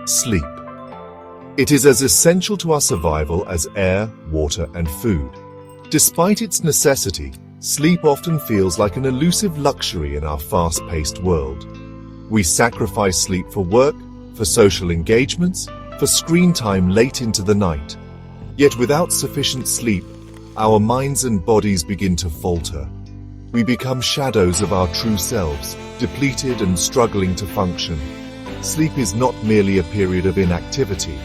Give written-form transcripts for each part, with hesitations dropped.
Sleep. It is as essential to our survival as air, water, and food. Despite its necessity, sleep often feels like an elusive luxury in our fast-paced world. We sacrifice sleep for work, for social engagements, for screen time late into the night. Yet without sufficient sleep, our minds and bodies begin to falter. We become shadows of our true selves, depleted and struggling to function. Sleep is not merely a period of inactivity.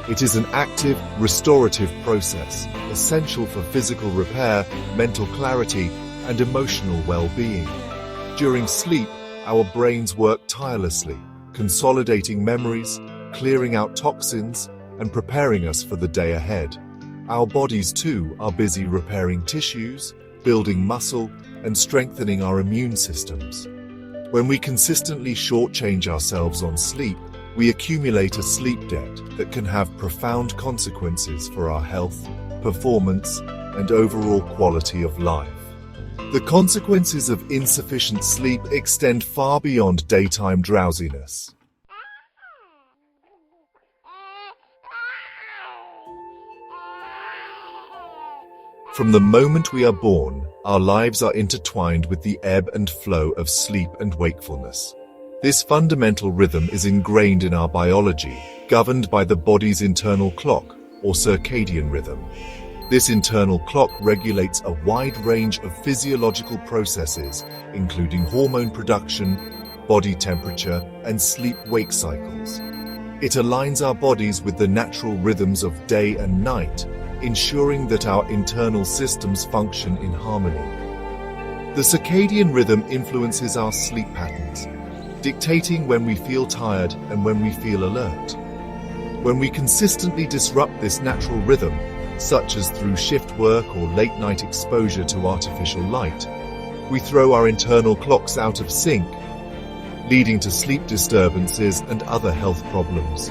It is an active, restorative process, essential for physical repair, mental clarity, and emotional well-being. During sleep, our brains work tirelessly, consolidating memories, clearing out toxins, and preparing us for the day ahead. Our bodies, too, are busy repairing tissues, building muscle, and strengthening our immune systems. When we consistently shortchange ourselves on sleep, we accumulate a sleep debt that can have profound consequences for our health, performance, and overall quality of life. The consequences of insufficient sleep extend far beyond daytime drowsiness. From the moment we are born, our lives are intertwined with the ebb and flow of sleep and wakefulness. This fundamental rhythm is ingrained in our biology, governed by the body's internal clock, or circadian rhythm. This internal clock regulates a wide range of physiological processes, including hormone production, body temperature, and sleep-wake cycles. It aligns our bodies with the natural rhythms of day and night, ensuring that our internal systems function in harmony. The circadian rhythm influences our sleep patterns, dictating when we feel tired and when we feel alert. When we consistently disrupt this natural rhythm, such as through shift work or late-night exposure to artificial light, we throw our internal clocks out of sync, leading to sleep disturbances and other health problems.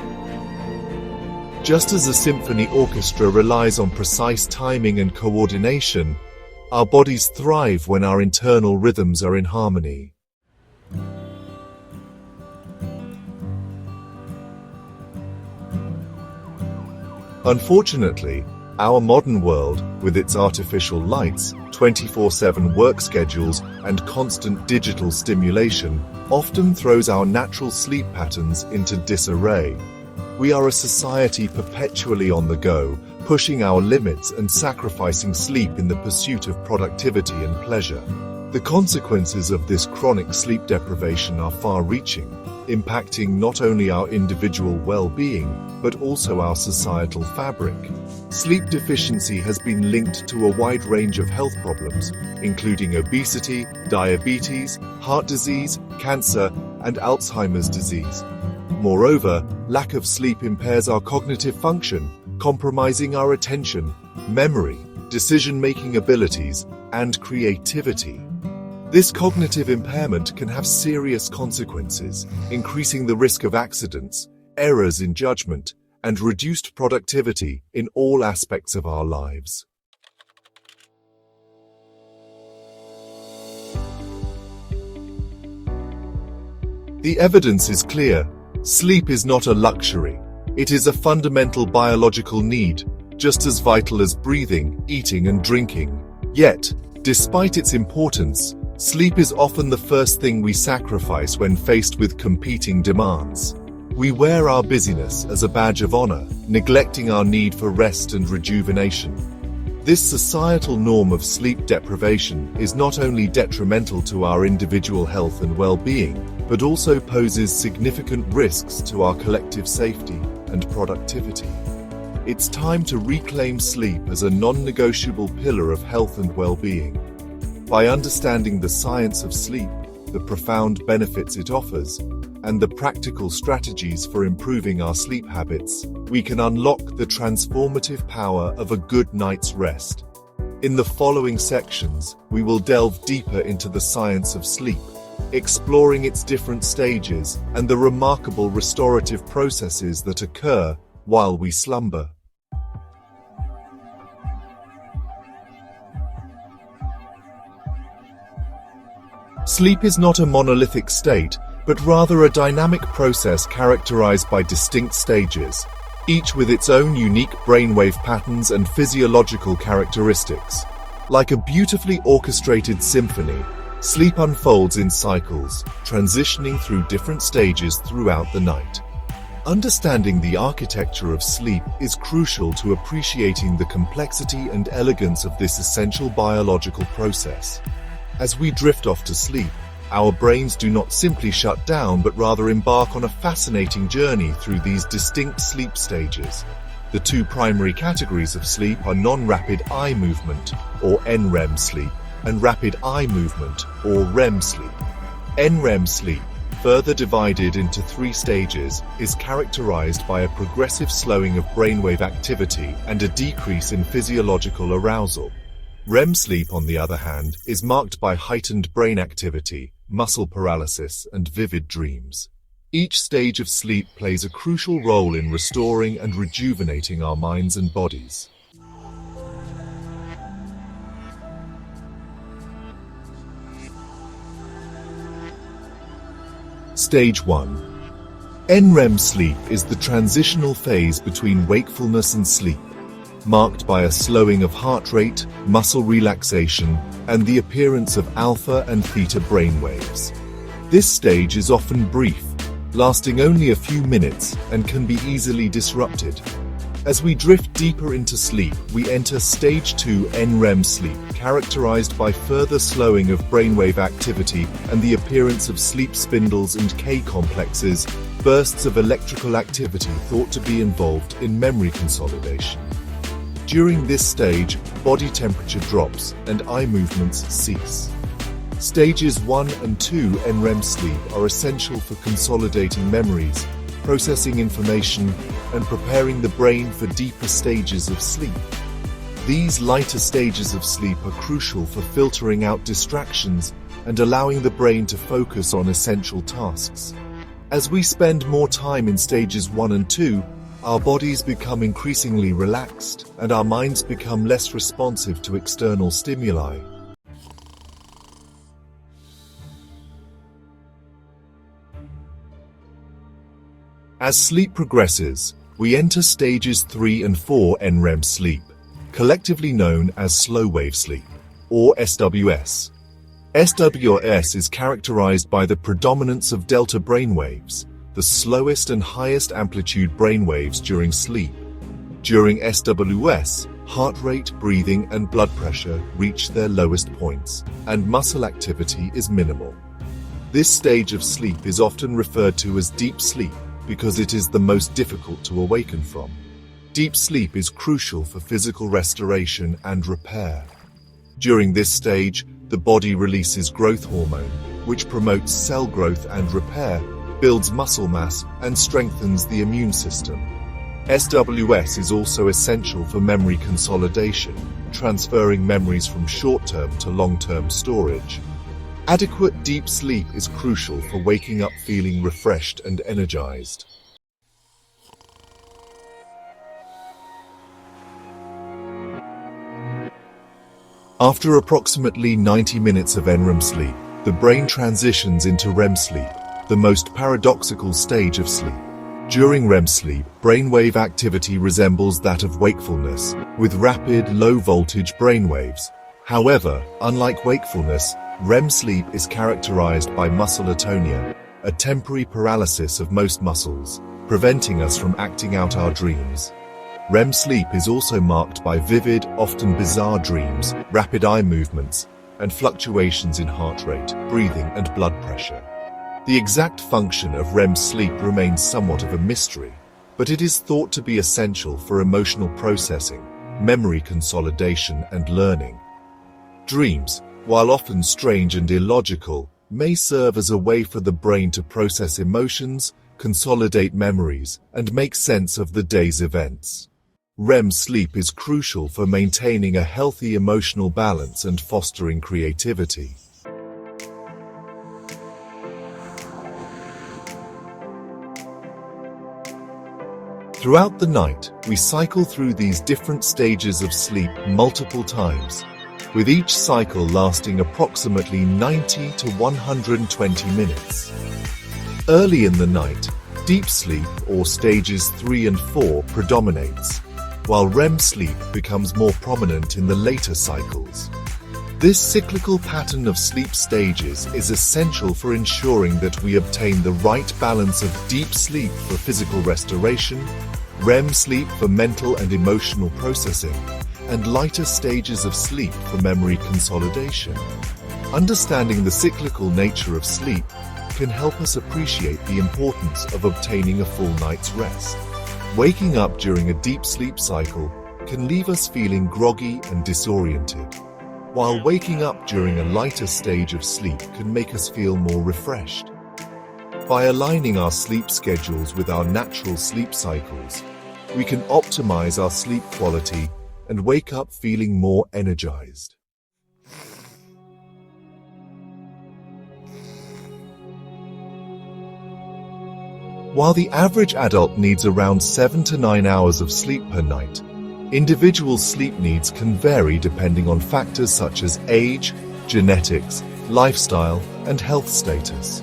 Just as a symphony orchestra relies on precise timing and coordination, our bodies thrive when our internal rhythms are in harmony. Unfortunately, our modern world, with its artificial lights, 24/7 work schedules, and constant digital stimulation, often throws our natural sleep patterns into disarray. We are a society perpetually on the go, pushing our limits and sacrificing sleep in the pursuit of productivity and pleasure. The consequences of this chronic sleep deprivation are far-reaching, impacting not only our individual well-being, but also our societal fabric. Sleep deficiency has been linked to a wide range of health problems, including obesity, diabetes, heart disease, cancer, and Alzheimer's disease. Moreover, lack of sleep impairs our cognitive function, compromising our attention, memory, decision-making abilities, and creativity. This cognitive impairment can have serious consequences, increasing the risk of accidents, errors in judgment, and reduced productivity in all aspects of our lives. The evidence is clear. Sleep is not a luxury. It is a fundamental biological need, just as vital as breathing, eating, and drinking. Yet, despite its importance, sleep is often the first thing we sacrifice when faced with competing demands. We wear our busyness as a badge of honor, neglecting our need for rest and rejuvenation. This societal norm of sleep deprivation is not only detrimental to our individual health and well-being, but also poses significant risks to our collective safety and productivity. It's time to reclaim sleep as a non-negotiable pillar of health and well-being. By understanding the science of sleep, the profound benefits it offers, and the practical strategies for improving our sleep habits, we can unlock the transformative power of a good night's rest. In the following sections, we will delve deeper into the science of sleep, exploring its different stages and the remarkable restorative processes that occur while we slumber. Sleep is not a monolithic state, but rather a dynamic process characterized by distinct stages, each with its own unique brainwave patterns and physiological characteristics. Like a beautifully orchestrated symphony, sleep unfolds in cycles, transitioning through different stages throughout the night. Understanding the architecture of sleep is crucial to appreciating the complexity and elegance of this essential biological process. As we drift off to sleep, our brains do not simply shut down but rather embark on a fascinating journey through these distinct sleep stages. The two primary categories of sleep are non-rapid eye movement, or NREM sleep, and rapid eye movement, or REM sleep. NREM sleep, further divided into 3 stages, is characterized by a progressive slowing of brainwave activity and a decrease in physiological arousal. REM sleep, on the other hand, is marked by heightened brain activity, muscle paralysis, and vivid dreams. Each stage of sleep plays a crucial role in restoring and rejuvenating our minds and bodies. Stage 1. NREM sleep is the transitional phase between wakefulness and sleep, marked by a slowing of heart rate, muscle relaxation, and the appearance of alpha and theta brainwaves. This stage is often brief, lasting only a few minutes, and can be easily disrupted. As we drift deeper into sleep, we enter Stage 2 NREM sleep, characterized by further slowing of brainwave activity and the appearance of sleep spindles and K-complexes, bursts of electrical activity thought to be involved in memory consolidation. During this stage, body temperature drops and eye movements cease. Stages 1 and 2 NREM sleep are essential for consolidating memories, processing information, and preparing the brain for deeper stages of sleep. These lighter stages of sleep are crucial for filtering out distractions and allowing the brain to focus on essential tasks. As we spend more time in stages 1 and 2, our bodies become increasingly relaxed and our minds become less responsive to external stimuli. As sleep progresses, we enter stages 3 and 4 NREM sleep, collectively known as slow-wave sleep, or SWS. SWS is characterized by the predominance of delta brainwaves, the slowest and highest amplitude brainwaves during sleep. During SWS, heart rate, breathing, and blood pressure reach their lowest points, and muscle activity is minimal. This stage of sleep is often referred to as deep sleep because it is the most difficult to awaken from. Deep sleep is crucial for physical restoration and repair. During this stage, the body releases growth hormone, which promotes cell growth and repair, builds muscle mass, and strengthens the immune system. SWS is also essential for memory consolidation, transferring memories from short-term to long-term storage. Adequate deep sleep is crucial for waking up feeling refreshed and energized. After approximately 90 minutes of NREM sleep, the brain transitions into REM sleep, the most paradoxical stage of sleep. During REM sleep, brainwave activity resembles that of wakefulness, with rapid, low-voltage brainwaves. However, unlike wakefulness, REM sleep is characterized by muscle atonia, a temporary paralysis of most muscles, preventing us from acting out our dreams. REM sleep is also marked by vivid, often bizarre dreams, rapid eye movements, and fluctuations in heart rate, breathing, and blood pressure. The exact function of REM sleep remains somewhat of a mystery, but it is thought to be essential for emotional processing, memory consolidation, and learning. Dreams, while often strange and illogical, may serve as a way for the brain to process emotions, consolidate memories, and make sense of the day's events. REM sleep is crucial for maintaining a healthy emotional balance and fostering creativity. Throughout the night, we cycle through these different stages of sleep multiple times, with each cycle lasting approximately 90 to 120 minutes. Early in the night, deep sleep, or stages 3 and 4, predominates, while REM sleep becomes more prominent in the later cycles. This cyclical pattern of sleep stages is essential for ensuring that we obtain the right balance of deep sleep for physical restoration, REM sleep for mental and emotional processing, and lighter stages of sleep for memory consolidation. Understanding the cyclical nature of sleep can help us appreciate the importance of obtaining a full night's rest. Waking up during a deep sleep cycle can leave us feeling groggy and disoriented, while waking up during a lighter stage of sleep can make us feel more refreshed. By aligning our sleep schedules with our natural sleep cycles, we can optimize our sleep quality and wake up feeling more energized. While the average adult needs around 7 to 9 hours of sleep per night, individual sleep needs can vary depending on factors such as age, genetics, lifestyle, and health status.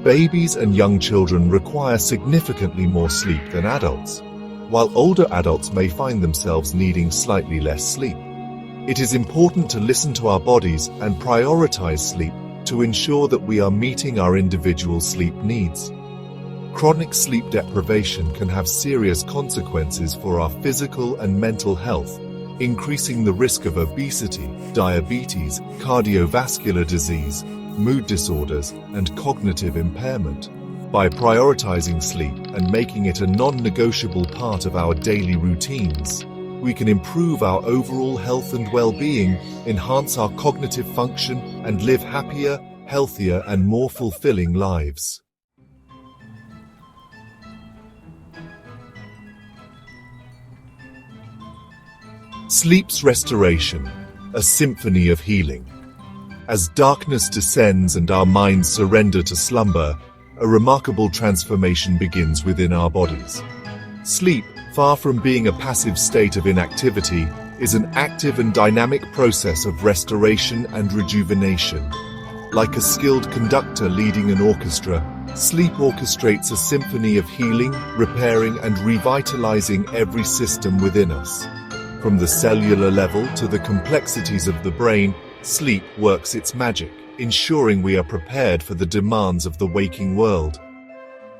Babies and young children require significantly more sleep than adults, while older adults may find themselves needing slightly less sleep. It is important to listen to our bodies and prioritize sleep to ensure that we are meeting our individual sleep needs. Chronic sleep deprivation can have serious consequences for our physical and mental health, increasing the risk of obesity, diabetes, cardiovascular disease, mood disorders, and cognitive impairment. By prioritizing sleep and making it a non-negotiable part of our daily routines, we can improve our overall health and well-being, enhance our cognitive function, and live happier, healthier, and more fulfilling lives. Sleep's restoration, a symphony of healing. As darkness descends and our minds surrender to slumber, a remarkable transformation begins within our bodies. Sleep, far from being a passive state of inactivity, is an active and dynamic process of restoration and rejuvenation. Like a skilled conductor leading an orchestra, sleep orchestrates a symphony of healing, repairing, and revitalizing every system within us. From the cellular level to the complexities of the brain, sleep works its magic, ensuring we are prepared for the demands of the waking world.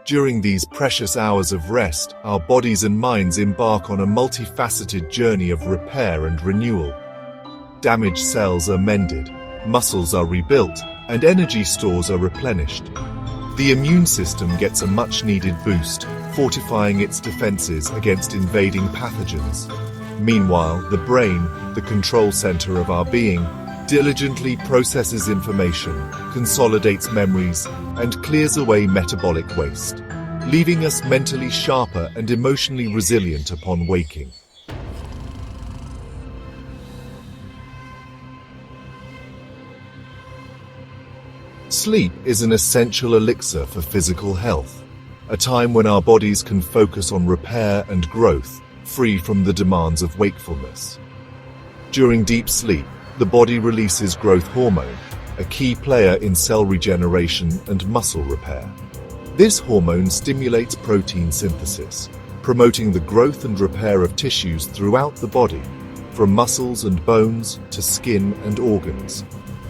During these precious hours of rest, our bodies and minds embark on a multifaceted journey of repair and renewal. Damaged cells are mended, muscles are rebuilt, and energy stores are replenished. The immune system gets a much-needed boost, fortifying its defenses against invading pathogens. Meanwhile, the brain, the control center of our being, diligently processes information, consolidates memories, and clears away metabolic waste, leaving us mentally sharper and emotionally resilient upon waking. Sleep is an essential elixir for physical health, a time when our bodies can focus on repair and growth, free from the demands of wakefulness. During deep sleep, the body releases growth hormone, a key player in cell regeneration and muscle repair. This hormone stimulates protein synthesis, promoting the growth and repair of tissues throughout the body, from muscles and bones to skin and organs.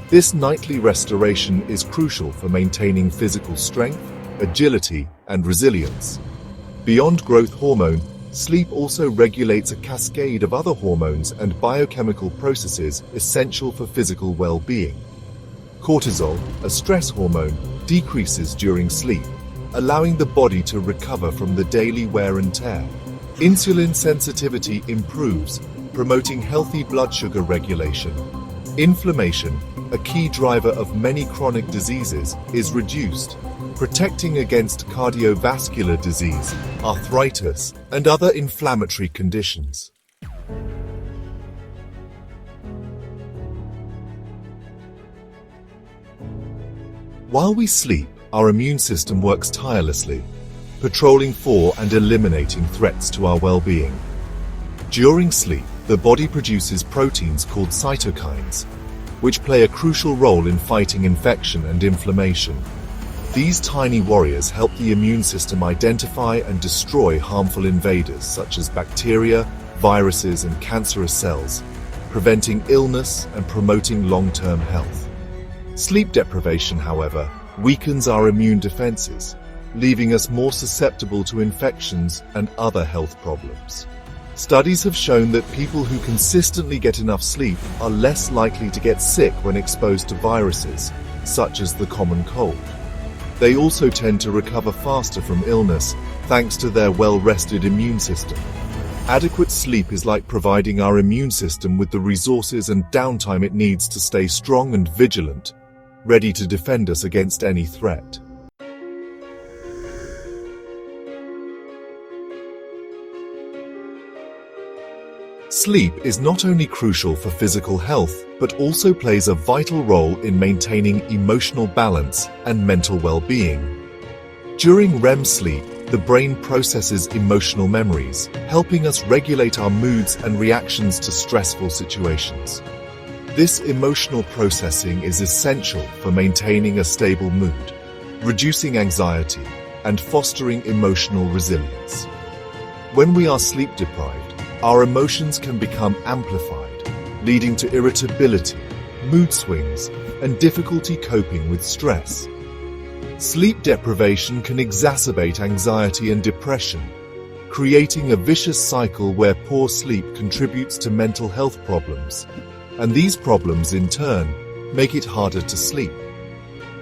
This nightly restoration is crucial for maintaining physical strength, agility, and resilience. Beyond growth hormone, sleep also regulates a cascade of other hormones and biochemical processes essential for physical well-being. Cortisol, a stress hormone, decreases during sleep, allowing the body to recover from the daily wear and tear. Insulin sensitivity improves, promoting healthy blood sugar regulation. Inflammation, a key driver of many chronic diseases, is reduced, protecting against cardiovascular disease, arthritis, and other inflammatory conditions. While we sleep, our immune system works tirelessly, patrolling for and eliminating threats to our well-being. During sleep, the body produces proteins called cytokines, which play a crucial role in fighting infection and inflammation. These tiny warriors help the immune system identify and destroy harmful invaders such as bacteria, viruses, and cancerous cells, preventing illness and promoting long-term health. Sleep deprivation, however, weakens our immune defenses, leaving us more susceptible to infections and other health problems. Studies have shown that people who consistently get enough sleep are less likely to get sick when exposed to viruses, such as the common cold. They also tend to recover faster from illness thanks to their well-rested immune system. Adequate sleep is like providing our immune system with the resources and downtime it needs to stay strong and vigilant, ready to defend us against any threat. Sleep is not only crucial for physical health, but also plays a vital role in maintaining emotional balance and mental well-being. During REM sleep, the brain processes emotional memories, helping us regulate our moods and reactions to stressful situations. This emotional processing is essential for maintaining a stable mood, reducing anxiety, and fostering emotional resilience. When we are sleep deprived, our emotions can become amplified, leading to irritability, mood swings, and difficulty coping with stress. Sleep deprivation can exacerbate anxiety and depression, creating a vicious cycle where poor sleep contributes to mental health problems, and these problems in turn make it harder to sleep.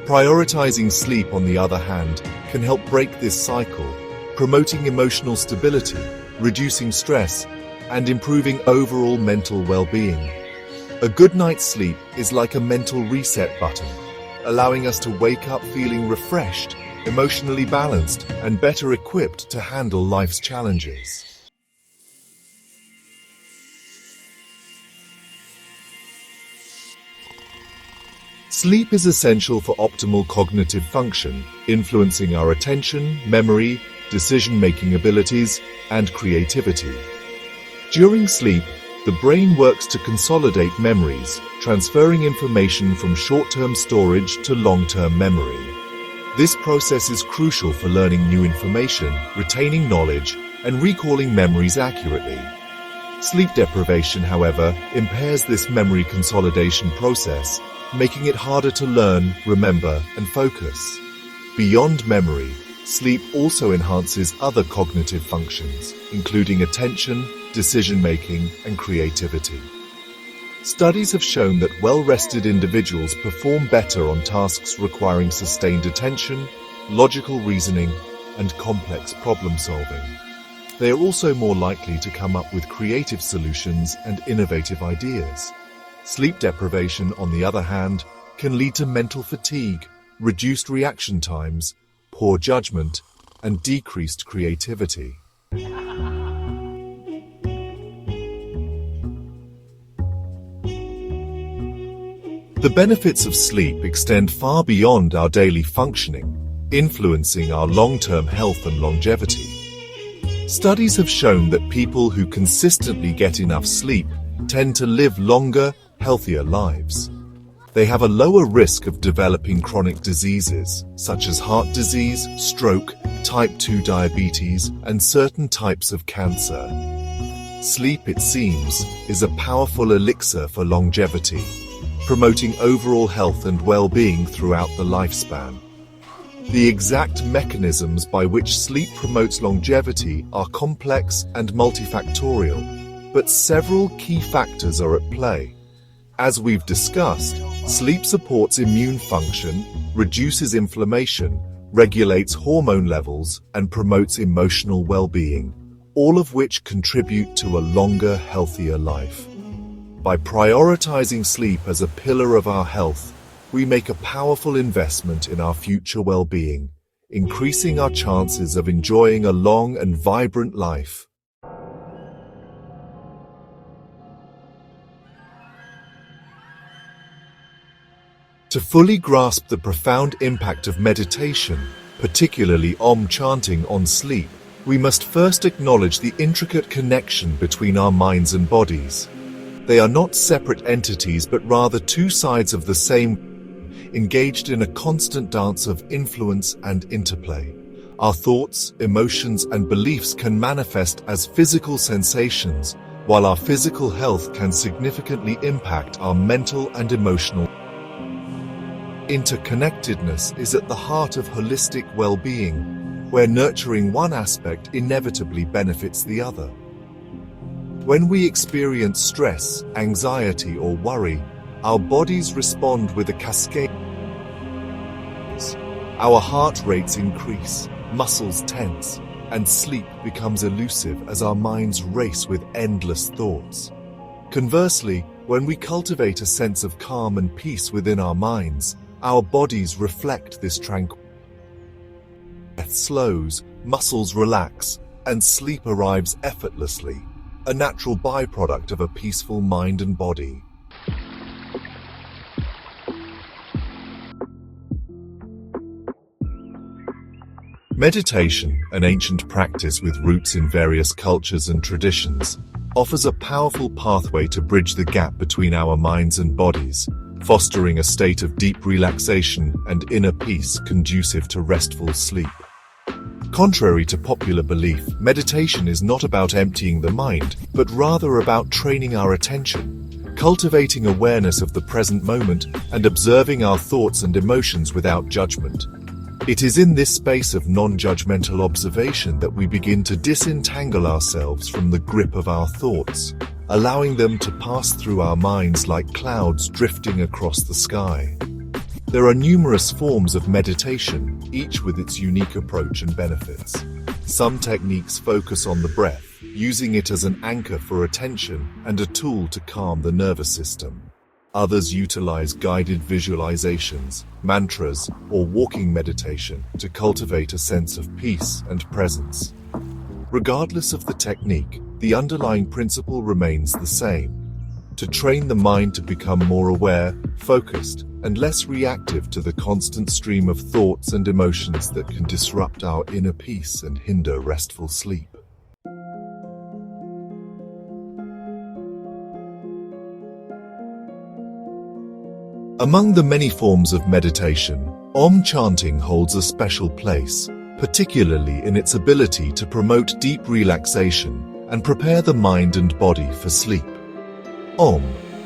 Prioritizing sleep, on the other hand, can help break this cycle, promoting emotional stability, reducing stress, and improving overall mental well-being. A good night's sleep is like a mental reset button, allowing us to wake up feeling refreshed, emotionally balanced, and better equipped to handle life's challenges. Sleep is essential for optimal cognitive function, influencing our attention, memory, decision-making abilities, and creativity. During sleep, the brain works to consolidate memories, transferring information from short-term storage to long-term memory. This process is crucial for learning new information, retaining knowledge, and recalling memories accurately. Sleep deprivation, however, impairs this memory consolidation process, making it harder to learn, remember, and focus. Beyond memory, sleep also enhances other cognitive functions, including attention, decision-making, and creativity. Studies have shown that well-rested individuals perform better on tasks requiring sustained attention, logical reasoning, and complex problem-solving. They are also more likely to come up with creative solutions and innovative ideas. Sleep deprivation, on the other hand, can lead to mental fatigue, reduced reaction times, poor judgment, and decreased creativity. The benefits of sleep extend far beyond our daily functioning, influencing our long-term health and longevity. Studies have shown that people who consistently get enough sleep tend to live longer, healthier lives. They have a lower risk of developing chronic diseases, such as heart disease, stroke, type 2 diabetes, and certain types of cancer. Sleep, it seems, is a powerful elixir for longevity, promoting overall health and well-being throughout the lifespan. The exact mechanisms by which sleep promotes longevity are complex and multifactorial, but several key factors are at play. As we've discussed, sleep supports immune function, reduces inflammation, regulates hormone levels, and promotes emotional well-being, all of which contribute to a longer, healthier life. By prioritizing sleep as a pillar of our health, we make a powerful investment in our future well-being, increasing our chances of enjoying a long and vibrant life. To fully grasp the profound impact of meditation, particularly Om chanting, on sleep, we must first acknowledge the intricate connection between our minds and bodies. They are not separate entities but rather two sides of the same engaged in a constant dance of influence and interplay. Our thoughts, emotions, and beliefs can manifest as physical sensations, while our physical health can significantly impact our mental and emotional. Interconnectedness is at the heart of holistic well-being, where nurturing one aspect inevitably benefits the other. When we experience stress, anxiety, or worry, our bodies respond with a cascade. Our heart rates increase, muscles tense, and sleep becomes elusive as our minds race with endless thoughts. Conversely, when we cultivate a sense of calm and peace within our minds, our bodies reflect this tranquility. Breath slows, muscles relax, and sleep arrives effortlessly, a natural byproduct of a peaceful mind and body. Meditation, an ancient practice with roots in various cultures and traditions, offers a powerful pathway to bridge the gap between our minds and bodies, fostering a state of deep relaxation and inner peace conducive to restful sleep. Contrary to popular belief, meditation is not about emptying the mind, but rather about training our attention, cultivating awareness of the present moment, and observing our thoughts and emotions without judgment. It is in this space of non-judgmental observation that we begin to disentangle ourselves from the grip of our thoughts, allowing them to pass through our minds like clouds drifting across the sky. There are numerous forms of meditation, each with its unique approach and benefits. Some techniques focus on the breath, using it as an anchor for attention and a tool to calm the nervous system. Others utilize guided visualizations, mantras, or walking meditation to cultivate a sense of peace and presence. Regardless of the technique, the underlying principle remains the same: to train the mind to become more aware, focused, and less reactive to the constant stream of thoughts and emotions that can disrupt our inner peace and hinder restful sleep. Among the many forms of meditation, Om chanting holds a special place, particularly in its ability to promote deep relaxation and prepare the mind and body for sleep. Om,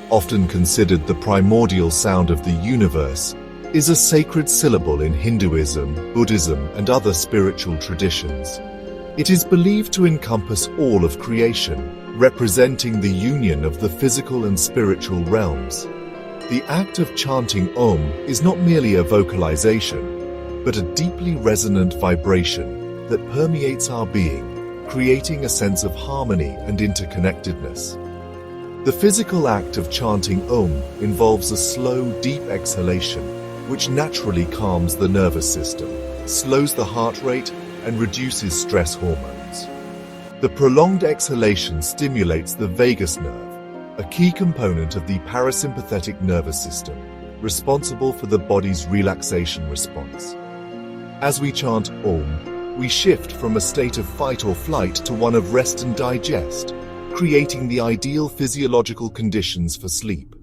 often considered the primordial sound of the universe, is a sacred syllable in Hinduism, Buddhism, and other spiritual traditions. It is believed to encompass all of creation, representing the union of the physical and spiritual realms. The act of chanting Om is not merely a vocalization, but a deeply resonant vibration that permeates our being, creating a sense of harmony and interconnectedness. The physical act of chanting Om involves a slow, deep exhalation, which naturally calms the nervous system, slows the heart rate, and reduces stress hormones. The prolonged exhalation stimulates the vagus nerve, a key component of the parasympathetic nervous system, responsible for the body's relaxation response. As we chant Om, we shift from a state of fight or flight to one of rest and digest, creating the ideal physiological conditions for sleep.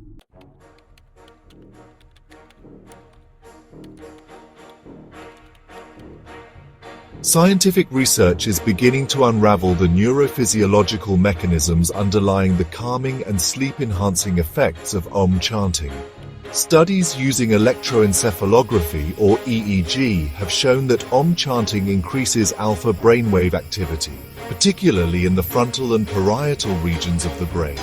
Scientific research is beginning to unravel the neurophysiological mechanisms underlying the calming and sleep-enhancing effects of Om chanting. Studies using electroencephalography, or EEG, have shown that Om chanting increases alpha brainwave activity, particularly in the frontal and parietal regions of the brain.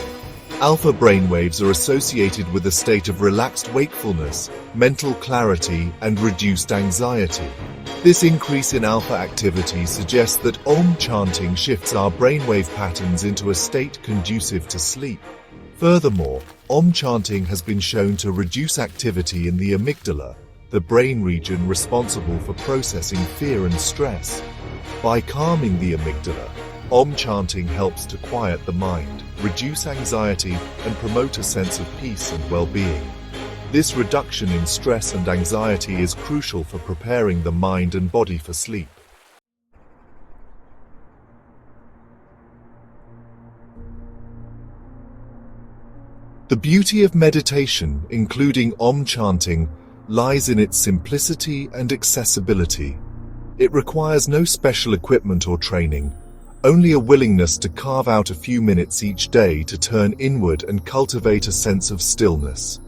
Alpha brainwaves are associated with a state of relaxed wakefulness, mental clarity, and reduced anxiety. This increase in alpha activity suggests that Om chanting shifts our brainwave patterns into a state conducive to sleep. Furthermore, Om chanting has been shown to reduce activity in the amygdala, the brain region responsible for processing fear and stress. By calming the amygdala, Om chanting helps to quiet the mind, reduce anxiety, and promote a sense of peace and well-being. This reduction in stress and anxiety is crucial for preparing the mind and body for sleep. The beauty of meditation, including Om chanting, lies in its simplicity and accessibility. It requires no special equipment or training, only a willingness to carve out a few minutes each day to turn inward and cultivate a sense of stillness.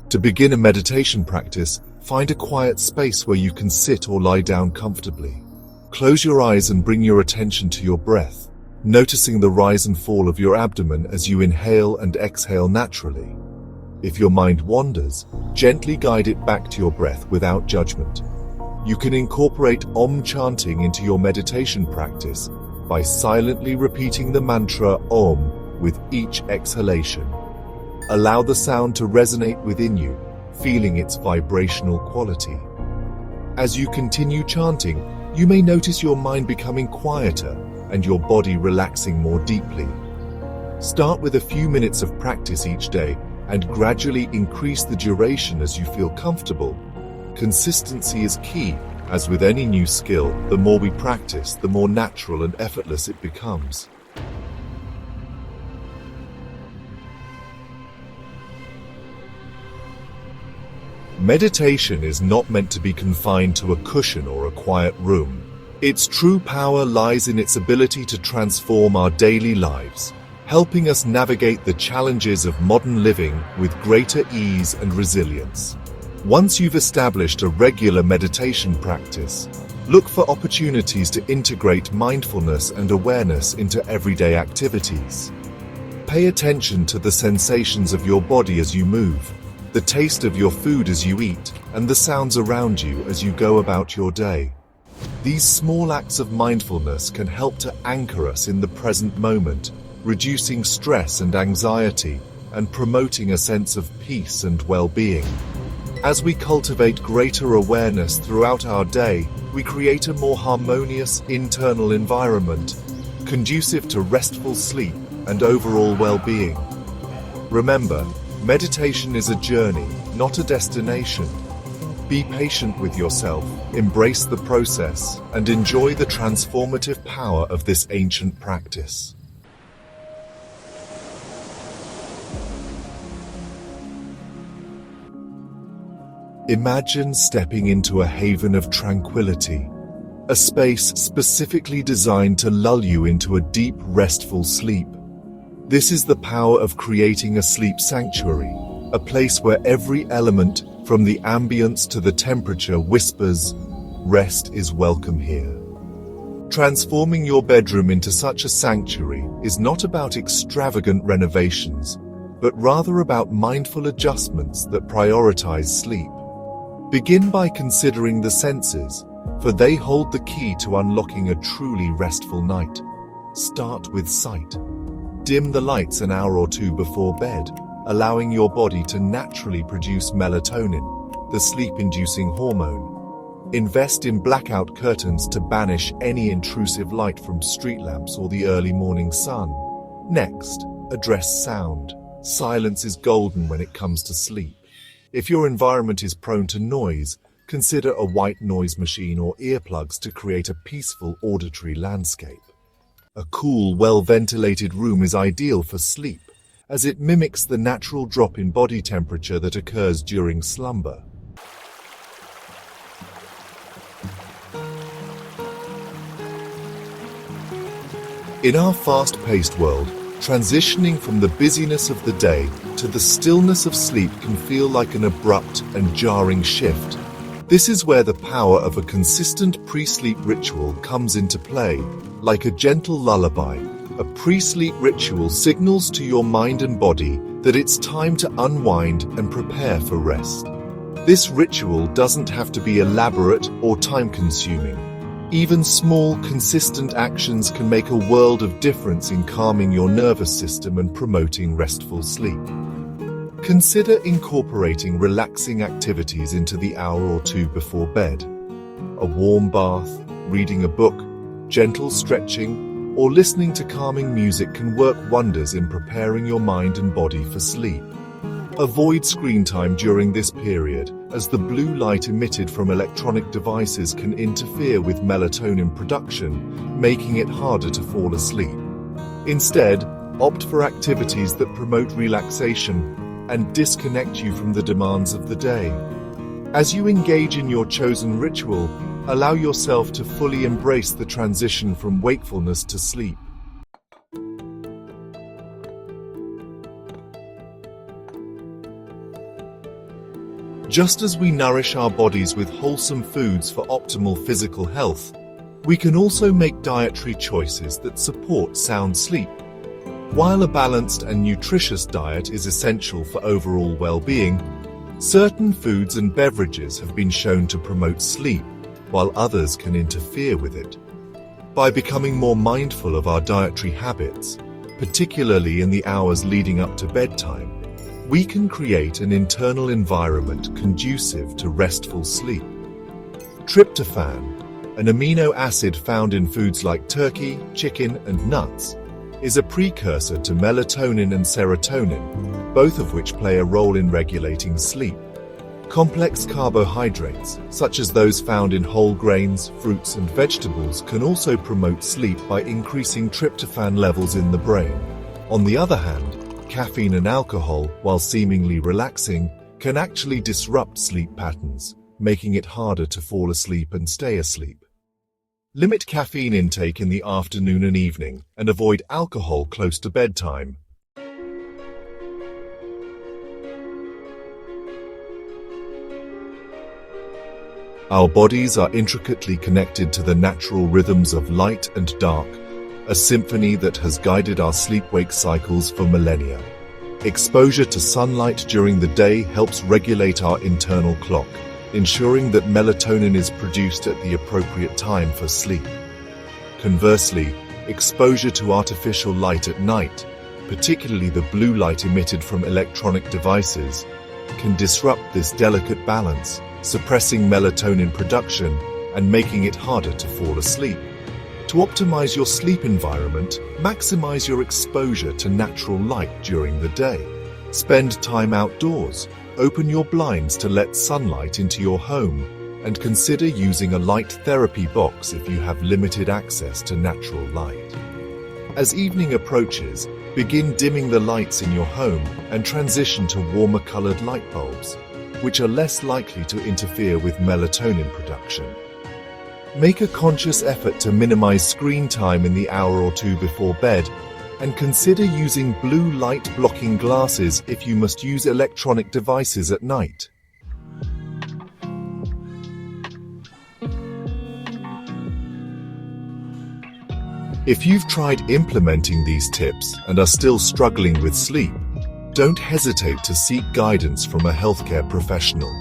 To begin a meditation practice, find a quiet space where you can sit or lie down comfortably. Close your eyes and bring your attention to your breath, noticing the rise and fall of your abdomen as you inhale and exhale naturally. If your mind wanders, gently guide it back to your breath without judgment. You can incorporate Om chanting into your meditation practice by silently repeating the mantra Om with each exhalation. Allow the sound to resonate within you, feeling its vibrational quality. As you continue chanting, you may notice your mind becoming quieter and your body relaxing more deeply. Start with a few minutes of practice each day and gradually increase the duration as you feel comfortable. Consistency is key. As with any new skill, the more we practice, the more natural and effortless it becomes. Meditation is not meant to be confined to a cushion or a quiet room. Its true power lies in its ability to transform our daily lives, helping us navigate the challenges of modern living with greater ease and resilience. Once you've established a regular meditation practice, look for opportunities to integrate mindfulness and awareness into everyday activities. Pay attention to the sensations of your body as you move, the taste of your food as you eat, and the sounds around you as you go about your day. These small acts of mindfulness can help to anchor us in the present moment, reducing stress and anxiety, and promoting a sense of peace and well-being. As we cultivate greater awareness throughout our day, we create a more harmonious internal environment, conducive to restful sleep and overall well-being. Remember, meditation is a journey, not a destination. Be patient with yourself, embrace the process, and enjoy the transformative power of this ancient practice. Imagine stepping into a haven of tranquility, a space specifically designed to lull you into a deep, restful sleep. This is the power of creating a sleep sanctuary, a place where every element, from the ambience to the temperature, whispers, "Rest is welcome here." Transforming your bedroom into such a sanctuary is not about extravagant renovations, but rather about mindful adjustments that prioritize sleep. Begin by considering the senses, for they hold the key to unlocking a truly restful night. Start with sight. Dim the lights an hour or two before bed, allowing your body to naturally produce melatonin, the sleep-inducing hormone. Invest in blackout curtains to banish any intrusive light from street lamps or the early morning sun. Next, address sound. Silence is golden when it comes to sleep. If your environment is prone to noise, consider a white noise machine or earplugs to create a peaceful auditory landscape. A cool, well-ventilated room is ideal for sleep, as it mimics the natural drop in body temperature that occurs during slumber. In our fast-paced world, transitioning from the busyness of the day to the stillness of sleep can feel like an abrupt and jarring shift. This is where the power of a consistent pre-sleep ritual comes into play. Like a gentle lullaby, a pre-sleep ritual signals to your mind and body that it's time to unwind and prepare for rest. This ritual doesn't have to be elaborate or time-consuming. Even small, consistent actions can make a world of difference in calming your nervous system and promoting restful sleep. Consider incorporating relaxing activities into the hour or two before bed. A warm bath, reading a book, gentle stretching, or listening to calming music can work wonders in preparing your mind and body for sleep. Avoid screen time during this period, as the blue light emitted from electronic devices can interfere with melatonin production, making it harder to fall asleep. Instead, opt for activities that promote relaxation and disconnect you from the demands of the day. As you engage in your chosen ritual, allow yourself to fully embrace the transition from wakefulness to sleep. Just as we nourish our bodies with wholesome foods for optimal physical health, we can also make dietary choices that support sound sleep. While a balanced and nutritious diet is essential for overall well-being, certain foods and beverages have been shown to promote sleep, while others can interfere with it. By becoming more mindful of our dietary habits, particularly in the hours leading up to bedtime, we can create an internal environment conducive to restful sleep. Tryptophan, an amino acid found in foods like turkey, chicken, and nuts, is a precursor to melatonin and serotonin, both of which play a role in regulating sleep. Complex carbohydrates, such as those found in whole grains, fruits, and vegetables, can also promote sleep by increasing tryptophan levels in the brain. On the other hand, caffeine and alcohol, while seemingly relaxing, can actually disrupt sleep patterns, making it harder to fall asleep and stay asleep. Limit caffeine intake in the afternoon and evening, and avoid alcohol close to bedtime. Our bodies are intricately connected to the natural rhythms of light and dark, a symphony that has guided our sleep-wake cycles for millennia. Exposure to sunlight during the day helps regulate our internal clock, ensuring that melatonin is produced at the appropriate time for sleep. Conversely, exposure to artificial light at night, particularly the blue light emitted from electronic devices, can disrupt this delicate balance, suppressing melatonin production and making it harder to fall asleep. To optimize your sleep environment, maximize your exposure to natural light during the day. Spend time outdoors. Open your blinds to let sunlight into your home, and consider using a light therapy box if you have limited access to natural light. As evening approaches, begin dimming the lights in your home and transition to warmer-colored light bulbs, which are less likely to interfere with melatonin production. Make a conscious effort to minimize screen time in the hour or two before bed, and consider using blue light blocking glasses if you must use electronic devices at night. If you've tried implementing these tips and are still struggling with sleep, don't hesitate to seek guidance from a healthcare professional.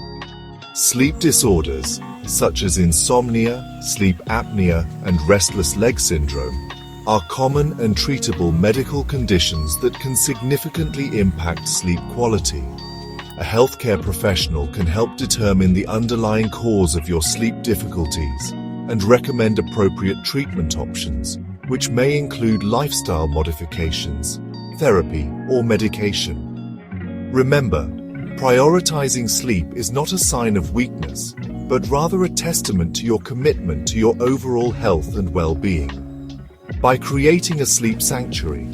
Sleep disorders, such as insomnia, sleep apnea, and restless leg syndrome, are common and treatable medical conditions that can significantly impact sleep quality. A healthcare professional can help determine the underlying cause of your sleep difficulties and recommend appropriate treatment options, which may include lifestyle modifications, therapy, or medication. Remember, prioritizing sleep is not a sign of weakness, but rather a testament to your commitment to your overall health and well-being. By creating a sleep sanctuary,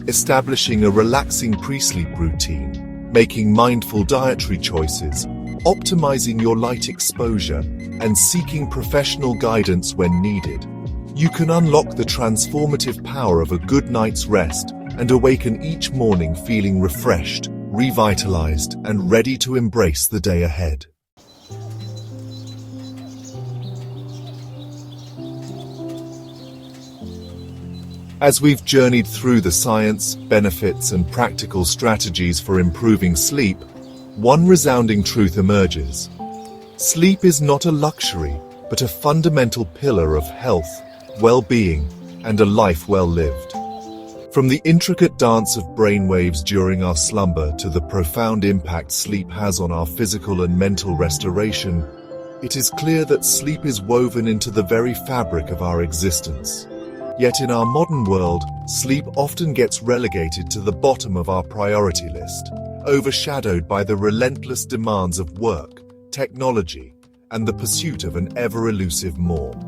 establishing a relaxing pre-sleep routine, making mindful dietary choices, optimizing your light exposure, and seeking professional guidance when needed, you can unlock the transformative power of a good night's rest and awaken each morning feeling refreshed, revitalized, and ready to embrace the day ahead. As we've journeyed through the science, benefits, and practical strategies for improving sleep, one resounding truth emerges. Sleep is not a luxury, but a fundamental pillar of health, well-being, and a life well lived. From the intricate dance of brainwaves during our slumber to the profound impact sleep has on our physical and mental restoration, it is clear that sleep is woven into the very fabric of our existence. Yet in our modern world, sleep often gets relegated to the bottom of our priority list, overshadowed by the relentless demands of work, technology, and the pursuit of an ever-elusive more.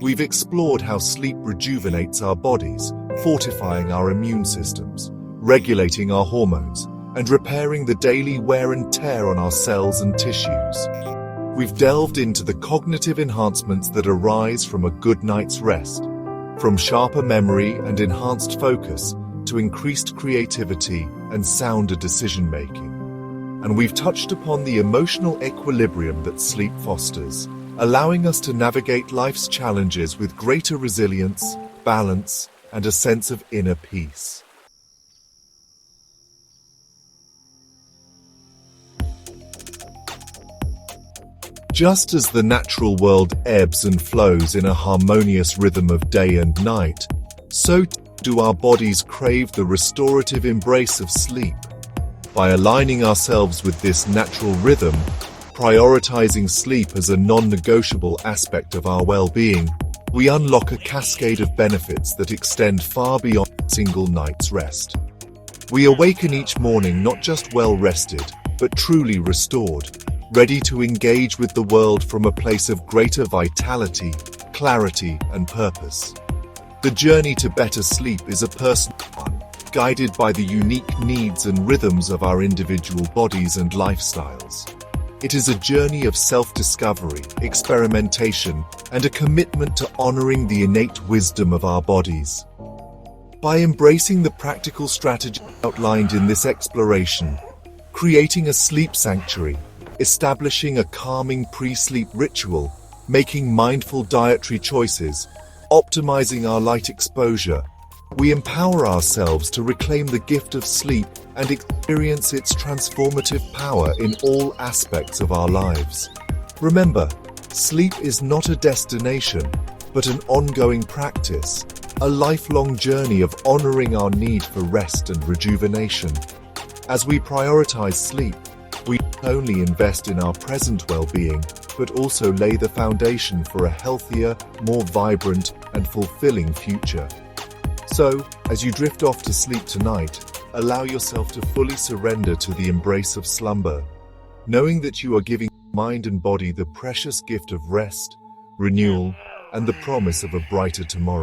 We've explored how sleep rejuvenates our bodies, fortifying our immune systems, regulating our hormones, and repairing the daily wear and tear on our cells and tissues. We've delved into the cognitive enhancements that arise from a good night's rest, from sharper memory and enhanced focus to increased creativity and sounder decision-making. And we've touched upon the emotional equilibrium that sleep fosters, allowing us to navigate life's challenges with greater resilience, balance, and a sense of inner peace. Just as the natural world ebbs and flows in a harmonious rhythm of day and night, so do our bodies crave the restorative embrace of sleep. By aligning ourselves with this natural rhythm, prioritizing sleep as a non-negotiable aspect of our well-being, we unlock a cascade of benefits that extend far beyond a single night's rest. We awaken each morning not just well-rested, but truly restored, ready to engage with the world from a place of greater vitality, clarity, and purpose. The journey to better sleep is a personal one, guided by the unique needs and rhythms of our individual bodies and lifestyles. It is a journey of self-discovery, experimentation, and a commitment to honoring the innate wisdom of our bodies. By embracing the practical strategies outlined in this exploration, creating a sleep sanctuary, establishing a calming pre-sleep ritual, making mindful dietary choices, optimizing our light exposure, we empower ourselves to reclaim the gift of sleep and experience its transformative power in all aspects of our lives. Remember, sleep is not a destination, but an ongoing practice, a lifelong journey of honoring our need for rest and rejuvenation. As we prioritize sleep, we not only invest in our present well-being, but also lay the foundation for a healthier, more vibrant, and fulfilling future. So, as you drift off to sleep tonight, allow yourself to fully surrender to the embrace of slumber, knowing that you are giving mind and body the precious gift of rest, renewal, and the promise of a brighter tomorrow.